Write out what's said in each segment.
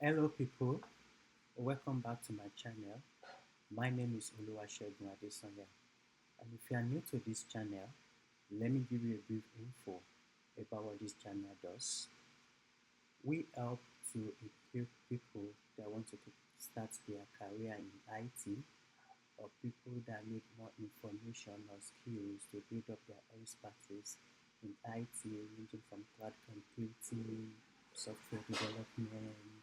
Hello people, welcome back to my channel. My name is Oluwasegun Adesanya, and if you are new to this channel, let me give you a brief info about what this channel does. We help to equip people that want to start their career in IT, or people that need more information or skills to build up their expertise in IT, ranging from cloud computing, software development,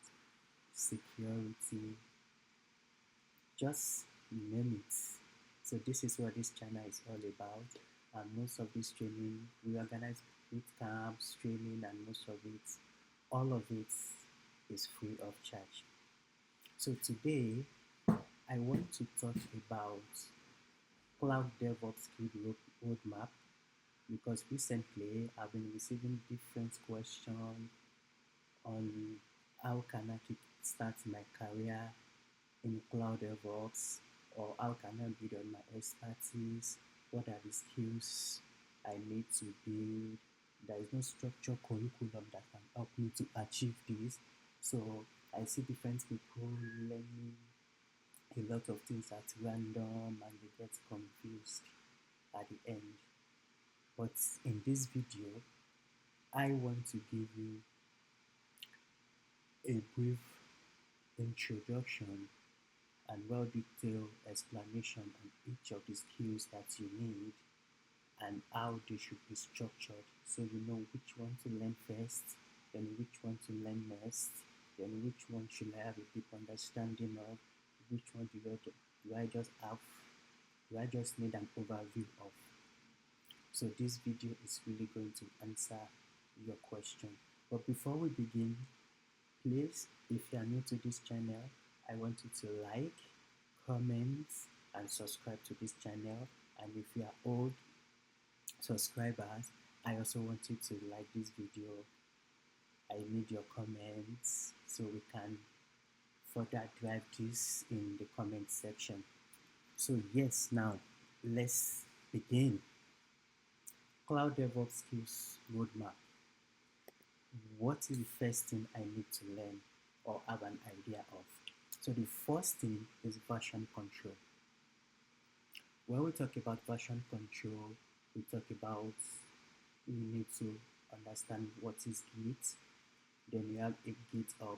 security, just name it. So this is what this channel is all about. And most of this training, we organize boot camps, training, and most of it, all of it is free of charge. So today, I want to talk about cloud DevOps skill roadmap because recently I've been receiving different questions on how can I start my career in cloud DevOps, or how can I build on my expertise? What are the skills I need to build? There is no structured curriculum that can help me to achieve this. So I see different people learning a lot of things at random and they get confused at the end. But in this video, I want to give you a brief introduction and well-detailed explanation on each of the skills that you need and how they should be structured, so you know which one to learn first, then which one to learn next, then which one should I have a deep understanding of, which one do I just have, do I just need an overview of. So this video is really going to answer your question. But before we begin, please, if you are new to this channel, I want you to like, comment, and subscribe to this channel. And if you are old subscribers, I also want you to like this video. I need your comments so we can further drive this in the comment section. So yes, now let's begin. Cloud DevOps skills roadmap. What is the first thing I need to learn or have an idea of? So the first thing is version control. When we talk about version control, we talk about we need to understand what is Git. Then you have a GitHub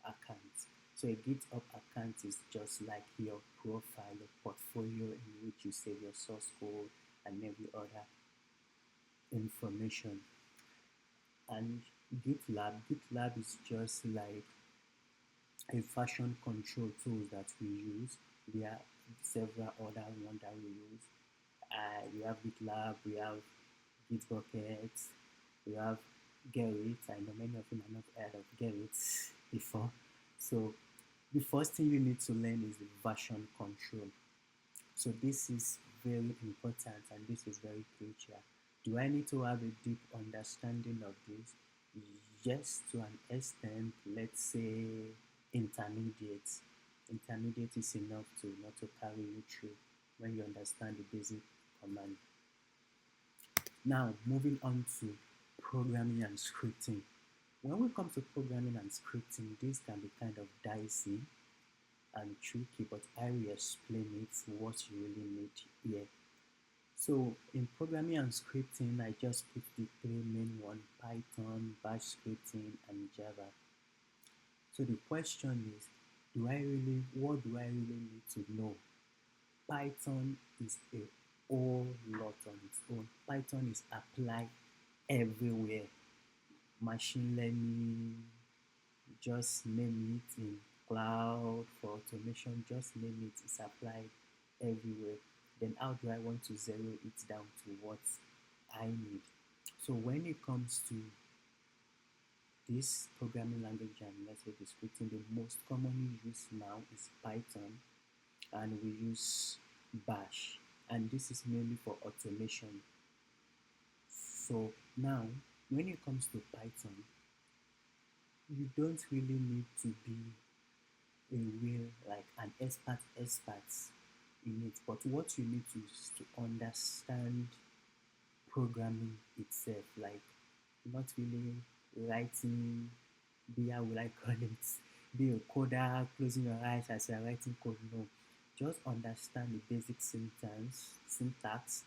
account. So a GitHub account is just like your profile, your portfolio in which you save your source code and every other information. And GitLab is just like a version control tool that we use. There are several other ones that we use. We have GitLab, we have Gitbucket, we have Gerrit. I know many of you have not heard of Gerrit before. So the first thing you need to learn is the version control. So this is very important and this is very crucial. Do I need to have a deep understanding of this? Yes, to an extent. Let's say intermediate. Intermediate is enough to not to carry you through when you understand the basic command. Now, moving on to programming and scripting. When we come to programming and scripting, this can be kind of dicey and tricky, but I will explain it what you really need here. So in programming and scripting, I just put the three main ones: Python, Bash scripting, and Java. So the question is, what do I really need to know? Python is a whole lot on its own. Python is applied everywhere. Machine learning, just name it, in cloud, for automation, just name it, it's applied everywhere. Then how do I want to zero it down to what I need? So when it comes to this programming language and let's say the scripting, the most commonly used now is Python, and we use Bash, and this is mainly for automation. So now when it comes to Python, you don't really need to be a real, like an expert in it, but what you need to is to understand programming itself, like not really writing, how will I call it, be a coder, closing your eyes as you're writing code. No, just understand the basic syntax,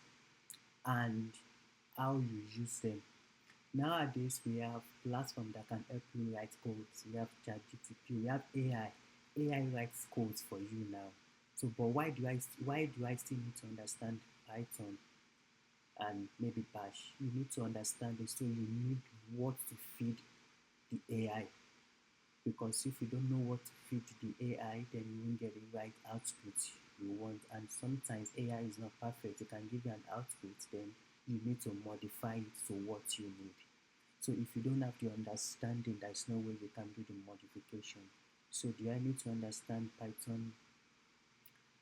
and how you use them. Nowadays, we have platforms that can help you write codes. We have ChatGPT, we have AI. AI writes codes for you now. So, but why do I still need to understand Python and maybe Bash? You need to understand it, so you need what to feed the AI. Because if you don't know what to feed the AI, then you won't get the right output you want. And sometimes AI is not perfect. It can give you an output, then you need to modify it to what you need. So if you don't have the understanding, there's no way you can do the modification. So do I need to understand Python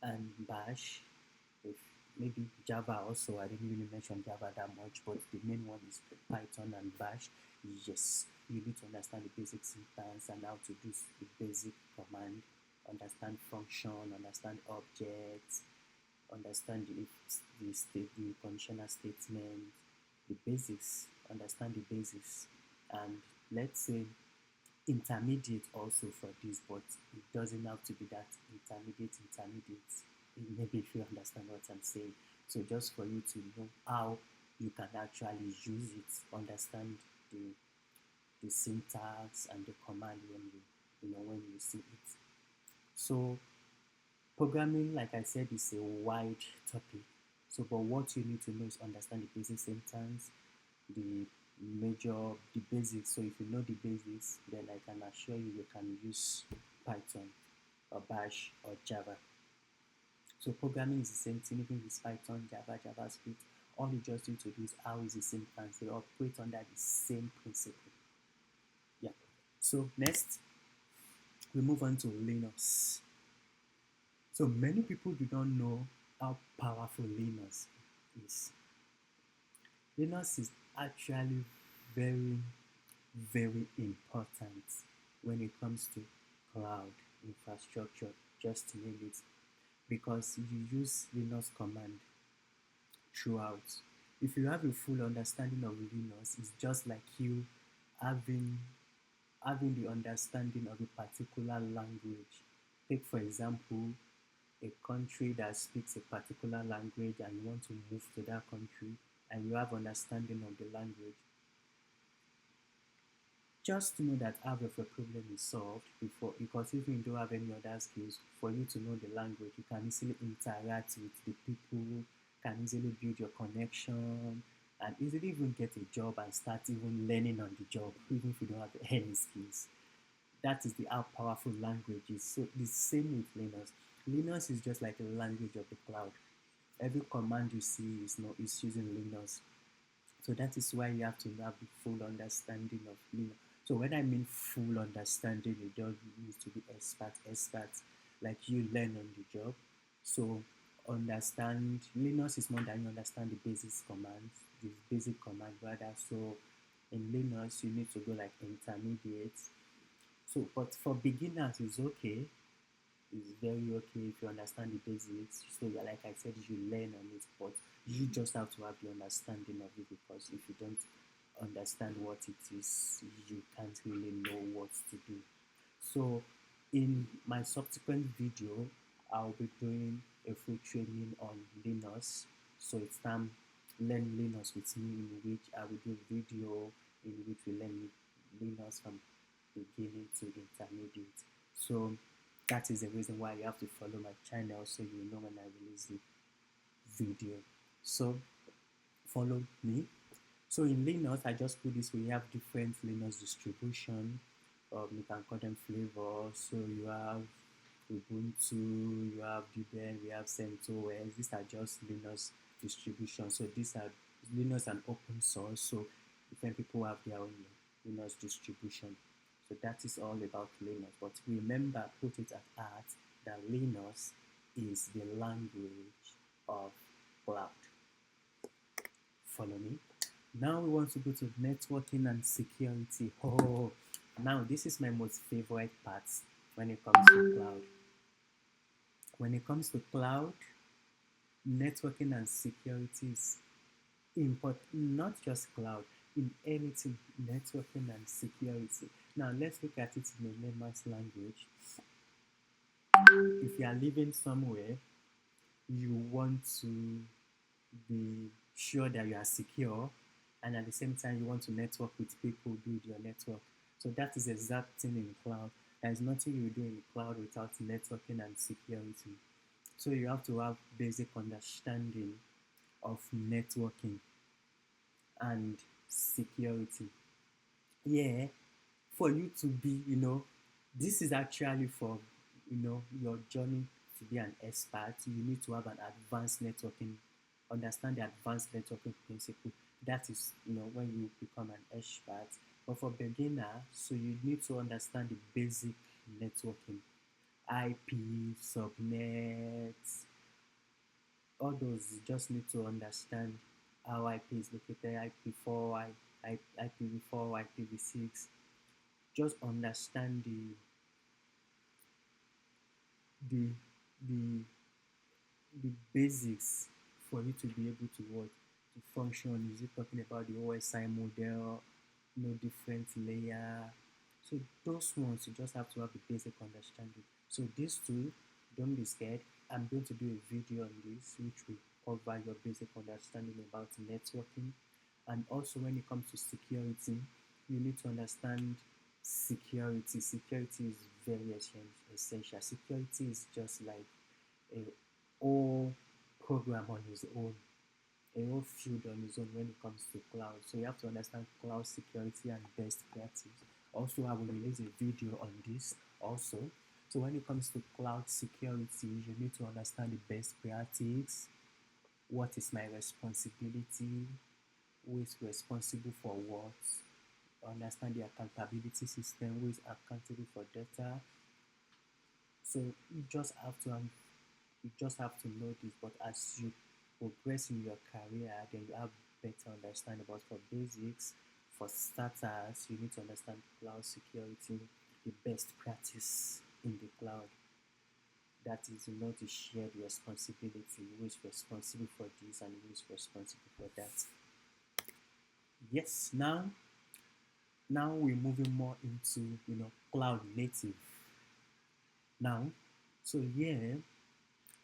and Bash? If maybe Java also, I didn't really mention Java that much, but the main one is Python and Bash. Yes, you need to understand the basic syntax and how to do the basic command, understand function, understand objects, understand the conditional statement, the basics, understand the basics, and let's say intermediate also for this, but it doesn't have to be that intermediate. Maybe if you understand what I'm saying. So just for you to know how you can actually use it, understand the the syntax and the command when you see it. So programming, like I said, is a wide topic. So, but what you need to know is understand the basic syntax, the the basics. So if you know the basics, then I can assure you can use Python or Bash or Java. So programming is the same thing, even with Python, Java, JavaScript. All you just need to do is how is the syntax. They operate under the same principle. Yeah. So next, we move on to Linux. So many people do not know how powerful Linux is. Linux is actually very, very important when it comes to cloud infrastructure, just to name it, because you use Linux command throughout. If you have a full understanding of Linux, it's just like you having having the understanding of a particular language. Take for example a country that speaks a particular language and you want to move to that country and you have understanding of the language, just to know that half of a problem is solved before, because if you don't have any other skills, for you to know the language, you can easily interact with the people, can easily build your connection, and easily even get a job and start even learning on the job, even if you don't have any skills. That is the how powerful language is. So the same with Linux. Linux is just like a language of the cloud. Every command you see is using Linux. So that is why you have to have the full understanding of Linux. So when I mean full understanding, you don't need to be expert, like you learn on the job. So understand Linux is more than you understand the basic command rather. So in Linux, you need to go like intermediate. So, but for beginners, it's okay. It's very okay if you understand the basics. So, yeah, like I said, you learn on it, but you just have to have the understanding of it, because if you don't understand what it is, you can't really know what to do. So, in my subsequent video, I'll be doing a full training on Linux. So, it's time learn Linux with me, in which I will do a video in which we learn Linux from beginning to intermediate. So that is the reason why you have to follow my channel, so you know when I release the video. So follow me. So in Linux, I just put this, we have different Linux distribution. You can call them flavors. So you have Ubuntu, you have Debian, we have CentOS. These are just Linux distributions. So these are Linux and open source. So different people have their own Linux distribution. So that is all about Linux. But remember, put it at heart that Linux is the language of cloud. Follow me. Now we want to go to networking and security. Oh, now this is my most favorite part when it comes to cloud. When it comes to cloud, networking and security is important, not just cloud, in anything, networking and security. Now let's look at it in a layman's language. If you are living somewhere, you want to be sure that you are secure, and at the same time you want to network with people, build your network. So that is the exact thing in cloud. There is nothing you do in cloud without networking and security. So you have to have basic understanding of networking and security. Yeah, for you to be, this is actually for, your journey to be an expert. You need to have an advanced networking, understand the advanced networking principle. That is, when you become an expert. But for beginner, so you need to understand the basic networking, IP, subnets, all those. You just need to understand how IP is located, IP4, IPv4, IPv6. Just understand the the the basics for you to be able to work to function. Is it talking about the OSI model, different layer? So those ones you just have to have the basic understanding. So these two, don't be scared. I'm going to do a video on this which will cover your basic understanding about networking. And also when it comes to security, you need to understand security. Security is very essential. Security is just like a whole program on its own, a whole field on its own when it comes to cloud. So you have to understand cloud security and best practice. Also, I will release a video on this also. So when it comes to cloud security, you need to understand the best practice. What is my responsibility? Who is responsible for what? Understand the accountability system. Who is accountable for data? So you just have to know this. But as you progress in your career, then you have better understanding. But for basics, for starters, you need to understand cloud security, the best practice in the cloud. That is, to share the responsibility. Who is responsible for this and who is responsible for that? Yes. Now we're moving more into cloud native. Now, so here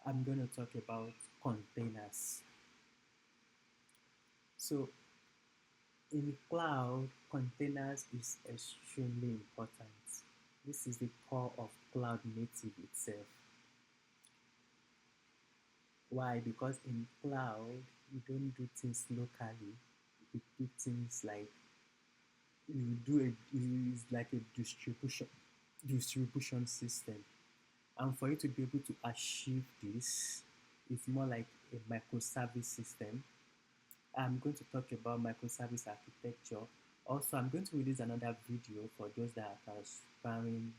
I'm going to talk about containers. So in cloud, containers is extremely important. This is the core of cloud native itself. Why? Because in cloud, you don't do things locally. You do things like it's like a distribution system. And for you to be able to achieve this, it's more like a microservice system. I'm going to talk about microservice architecture. Also, I'm going to release another video for those that are aspiring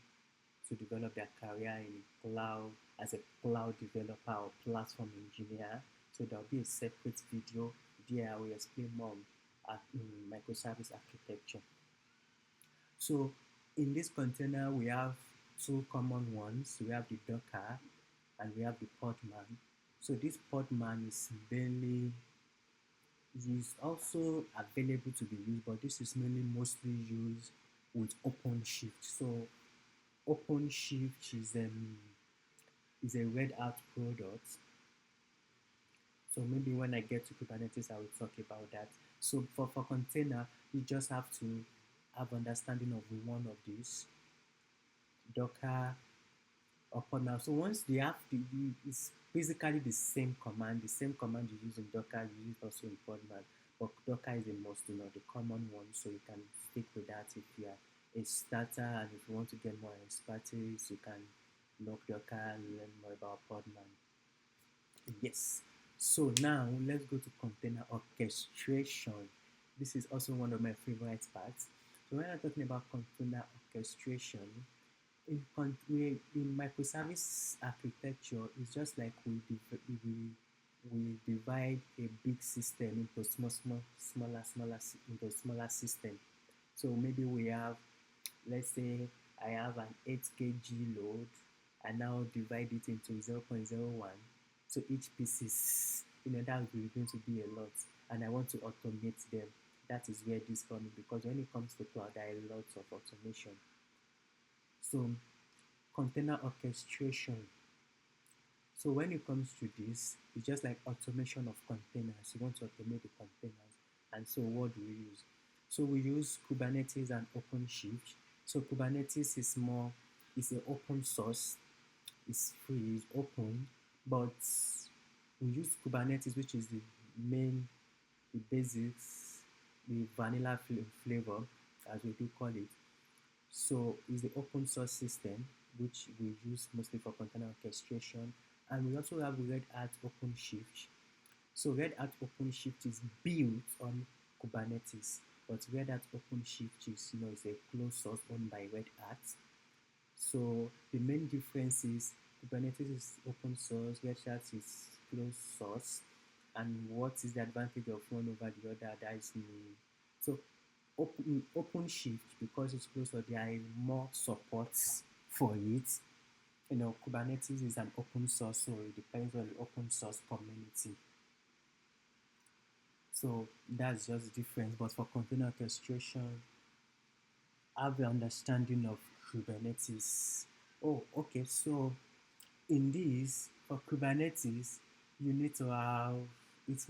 to develop their career in cloud as a cloud developer or platform engineer. So there'll be a separate video there. I will explain more on microservice architecture. So in this container, we have two common ones. We have the Docker and we have the Podman. So this Podman is also available to be used, but this is mostly used with OpenShift. So OpenShift is a Red Hat product. So maybe when I get to Kubernetes, I will talk about that. So for container, you just have to have understanding of one of these, Docker or Podman. So once they have it's basically the same command you use in Docker, you use also in Podman. But Docker is a most, the common one, so you can stick with that if you are a starter, and if you want to get more expertise, you can look Docker and learn more about Podman. Yes. So now let's go to container orchestration. This is also one of my favorite parts. So when I'm talking about container orchestration, in microservice architecture, it's just like we divide a big system into smaller system. So maybe we have, let's say I have an 8 kg load. I now divide it into 0.01. So each piece is, that's going to be a lot, and I want to automate them. that is where this comes in, because when it comes to cloud, there are lots of automation. So container orchestration. So when it comes to this, it's just like automation of containers. You want to automate the containers. And so what do we use? So we use Kubernetes and OpenShift. So Kubernetes is more, it's an open source, it's free, it's open, but we use Kubernetes, which is the main, the basics, the vanilla flavor, as we do call it. So it's the open source system, which we use mostly for container orchestration. And we also have Red Hat OpenShift. So Red Hat OpenShift is built on Kubernetes, but Red Hat OpenShift is, is a closed source owned by Red Hat. So the main difference is Kubernetes is open source, Red Hat is closed source. And what is the advantage of one over the other? That is the, so OpenShift, because it's closed source, there are more supports for it. Kubernetes is an open source, so it depends on the open source community. So that's just the difference. But for container orchestration, I have an understanding of Kubernetes. Oh, okay. So in this, for Kubernetes, you need to have, it's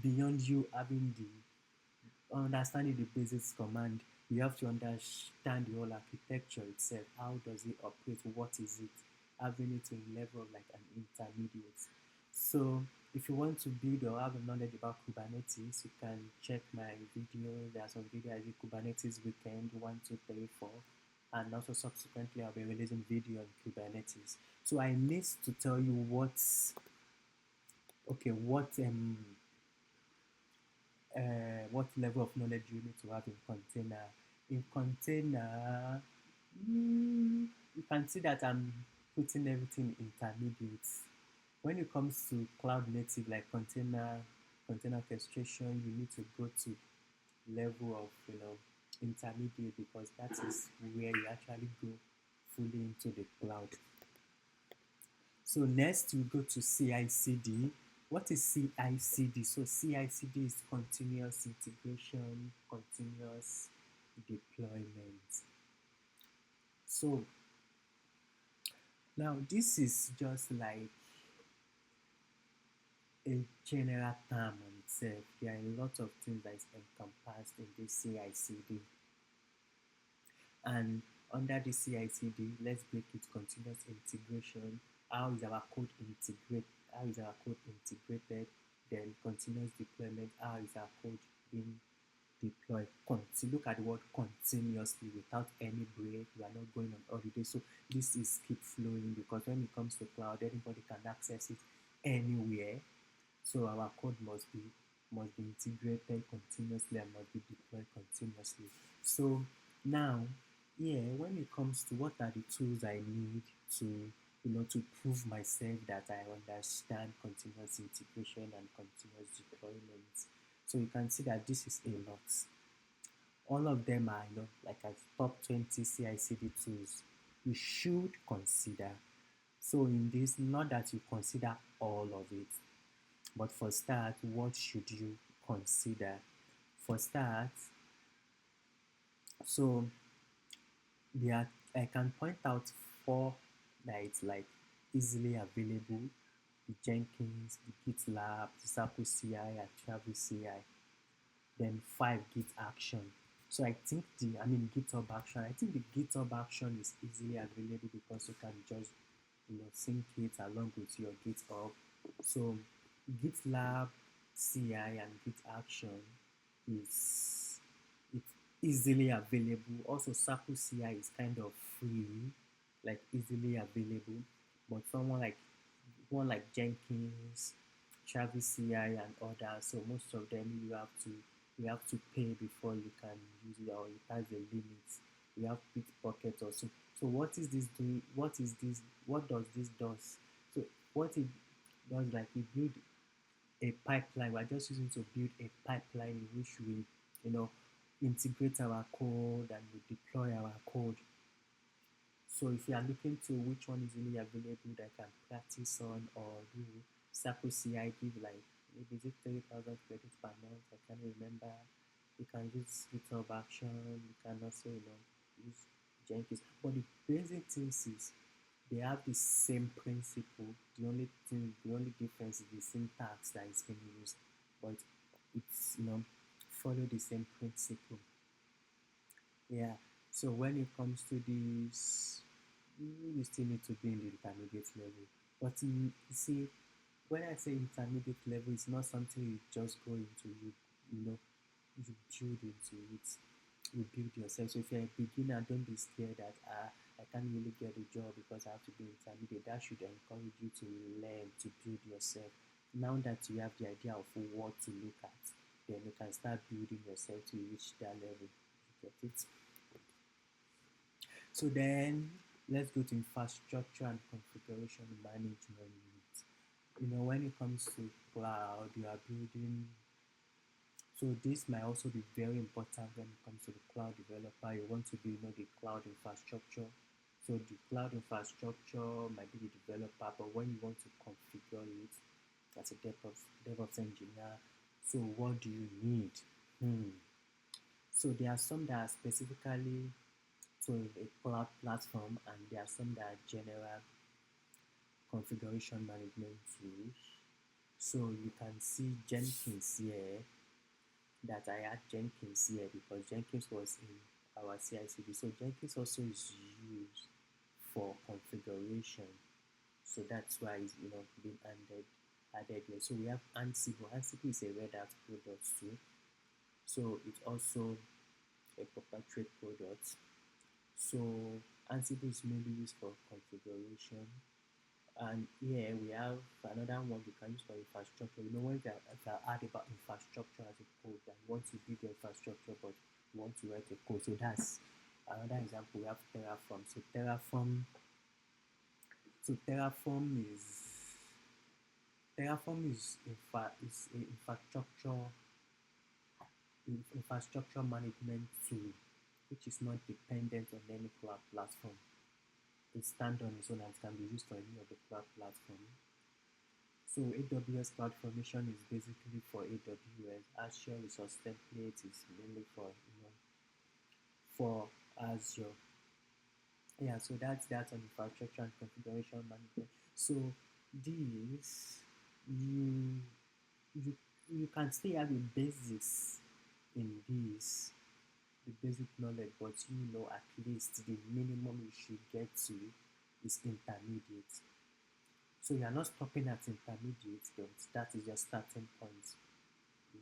beyond you having the understanding the basics command. You have to understand the whole architecture itself. How does it operate? What is it? Having it to a level of like an intermediate. So if you want to build or have a knowledge about Kubernetes, you can check my video. There are some videos, Kubernetes Weekend 1, 2, 3, 4, and also subsequently I'll be releasing video on Kubernetes. So I need to tell you what level of knowledge you need to have in container. In container, you can see that I'm putting everything intermediate. When it comes to cloud native like container orchestration, you need to go to level of intermediate, because that is where you actually go fully into the cloud. So next we go to CICD. What is CICD? So CICD is continuous integration, continuous deployment. So now this is just like a general term on itself. There are a lot of things that is encompassed in this CICD. And under the CICD, let's break it: continuous integration. How is our code integrated? How is our code integrated? Then continuous deployment. How is our code being deployed? Look at the word continuously, without any break. We are not going on holiday. So this is keep flowing, because when it comes to cloud, anybody can access it anywhere. So our code must be integrated continuously and must be deployed continuously. So now, when it comes to what are the tools I need to prove myself that I understand continuous integration and continuous deployment. So you can see that this is a lot. All of them are, like a top 20 CI/CD tools you should consider. So in this, not that you consider all of it, but for start, what should you consider? For start, so I can point out 4 that it's like easily available: the Jenkins, the GitLab, the Circle CI, and Travis CI. Then 5, Git Action. So I think GitHub Action. I think the GitHub Action is easily available, because you can just sync it along with your GitHub. So GitLab CI and Git Action is easily available. Also, Circle CI is kind of free, like easily available. But one like Jenkins, Travis CI, and others. So most of them you have to pay before you can use it, or it has a limit. You have Bitbucket also. So what is this doing? What is this? What does this does? So what it does, like, we build a pipeline. We're just using to build a pipeline in which we integrate our code and we deploy our code. So if you are looking to which one is really available that I can practice on or do, Circle CI give like, maybe is it 3,000 credits per month? I can't remember. You can use GitHub Action. You can also, use Jenkins. But the basic things is they have the same principle. The only difference is the syntax that is being used, but it's follow the same principle. Yeah. So when it comes to this, you still need to be in the intermediate level. But you see, when I say intermediate level, it's not something you just go into. You know you build into it. You build yourself. So if you're a beginner, don't be scared that I can't really get a job because I have to be intermediate. That should encourage you to learn, to build yourself. Now that you have the idea of what to look at, then you can start building yourself to reach that level. You get it? So then let's go to infrastructure and configuration management. When it comes to cloud, you are building. So this might also be very important when it comes to the cloud developer. You want to be, the cloud infrastructure. So the cloud infrastructure might be the developer, but when you want to configure it as a DevOps engineer, so what do you need? So there are some that are specifically to a cloud platform, and there are some that are general configuration management tools. So you can see Jenkins here, that I had Jenkins here because Jenkins was in our CICD. So Jenkins also is used for configuration. So that's why it's been added here. So we have Ansible. Ansible is a Red Hat product too. So it's also a proprietary product. So Ansible is mainly used for configuration. And here we have another one we can use for infrastructure. When if I add about infrastructure as a code, that you want to build the infrastructure, but you want to write a code. So that's another example. We have Terraform. So Terraform is a infrastructure management tool, which is not dependent on any cloud platform. It stands on its own and can be used for any of the cloud platform. So AWS CloudFormation is basically for AWS. Azure Resource Template is mainly for Azure. Yeah, so that's on infrastructure and configuration management. So these you you you can still have the basics in this, the basic knowledge, but at least the minimum you should get to is intermediate. So you are not stopping at intermediate, but that is your starting point.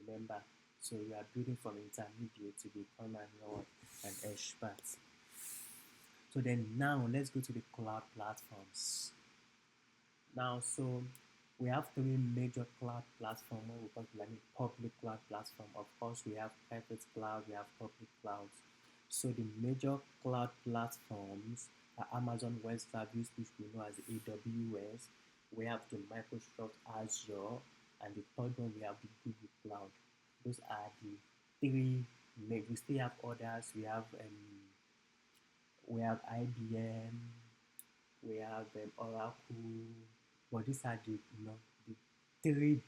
Remember, so you are building from intermediate to become an expert. So then now let's go to the cloud platforms. Now, so we have three major cloud platforms. We call it like a public cloud platform. Of course, we have private cloud, we have public clouds. So the major cloud platforms are Amazon Web Service, which we know as AWS. We have the Microsoft Azure, and the third one we have the Google Cloud. Those are the three. We still have others. We have IBM, we have Oracle, but these are the three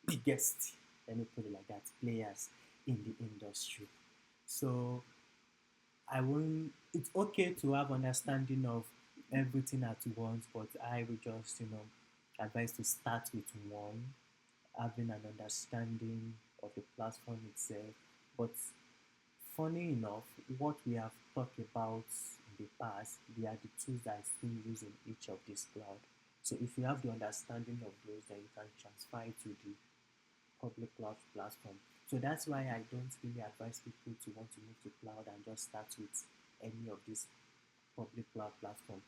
biggest, let me put it like that, players in the industry. So I won't. It's okay to have understanding of everything at once, but I will just advise to start with one, having an understanding of the platform itself. But funny enough, what we have talked about in the past, they are the tools that is being used in each of these cloud. So if you have the understanding of those, then you can transfer it to the public cloud platform. So that's why I don't really advise people to want to move to cloud and just start with any of these public cloud platform.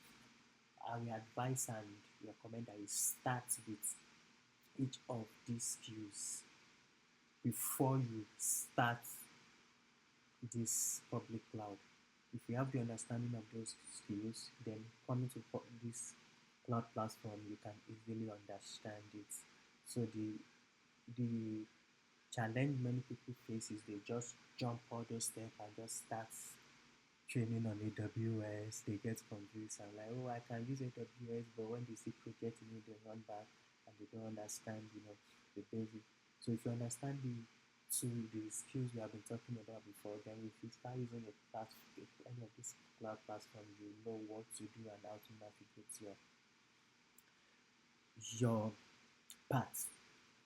I will advise and recommend that you start with each of these skills before you start this public cloud. If you have the understanding of those skills, then coming to this cloud platform, you can easily understand it. So the challenge many people face is they just jump all those steps and just start training on AWS. They get confused and like, oh, I can use AWS, but when they see project, they run back and they don't understand, the basic. So if you understand to the skills we have been talking about before, then if you start using any of this cloud platform, you know what to do and how to navigate your path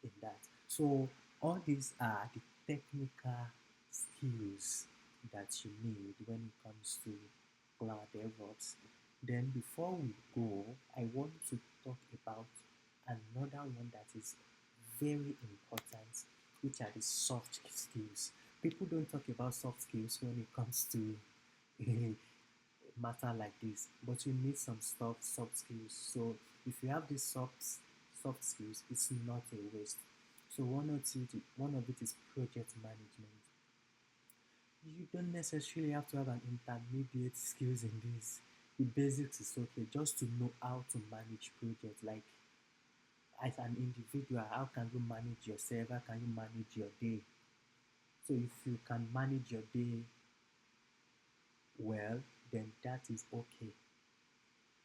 in that. So all these are the technical skills that you need when it comes to cloud DevOps. Then before we go, I want to talk about another one that is very important, which are the soft skills. People don't talk about soft skills when it comes to a matter like this, but you need some soft skills. So if you have these soft skills, it's not a waste. So one of it is project management. You don't necessarily have to have an intermediate skills in this. The basics is okay, just to know how to manage projects. Like as an individual, how can you manage yourself? How can you manage your day? So if you can manage your day well, then that is okay.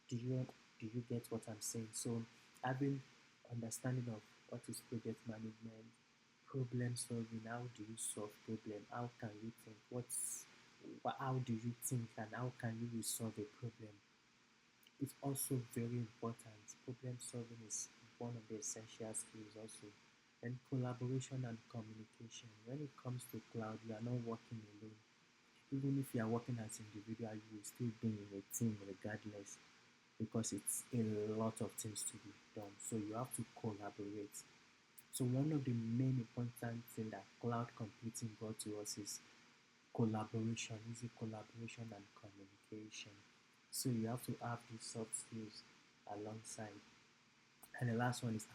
Do you get what I'm saying? So having understanding of what is project management, problem solving, how do you solve problem, how can you think, how do you think, and how can you resolve a problem? It's also very important. Problem solving is one of the essential skills also. And collaboration and communication. When it comes to cloud, you are not working alone. Even if you are working as individual, you will still be in a team regardless, because it's a lot of things to be done. So you have to collaborate. So one of the main important things that cloud computing brought to us is collaboration, easy collaboration and communication. So you have to have these soft skills alongside. And the last one is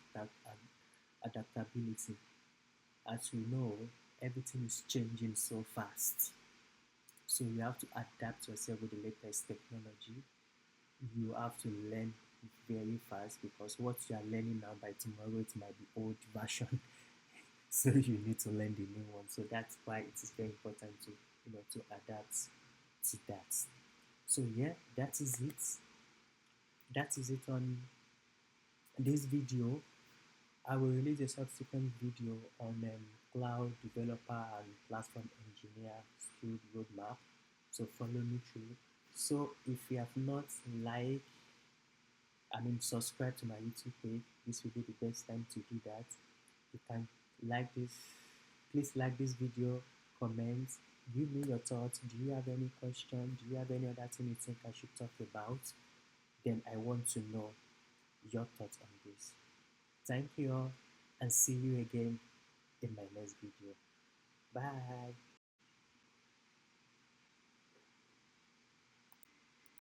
adaptability. As we know, everything is changing so fast. So you have to adapt yourself with the latest technology. You have to learn very fast, because what you are learning now, by tomorrow it might be old version. So you need to learn the new one. So that's why it is very important to to adapt to that. So yeah, that is it on this video. I will release a subsequent video on cloud developer and platform engineer skill roadmap. So follow me through. So if you have not liked, subscribe to my YouTube page, this will be the best time to do that. You can like this, please like this video, comment, give me your thoughts. Do you have any question? Do you have any other thing you think I should talk about? Then I want to know your thoughts on this. Thank you all, and see you again in my next video. Bye.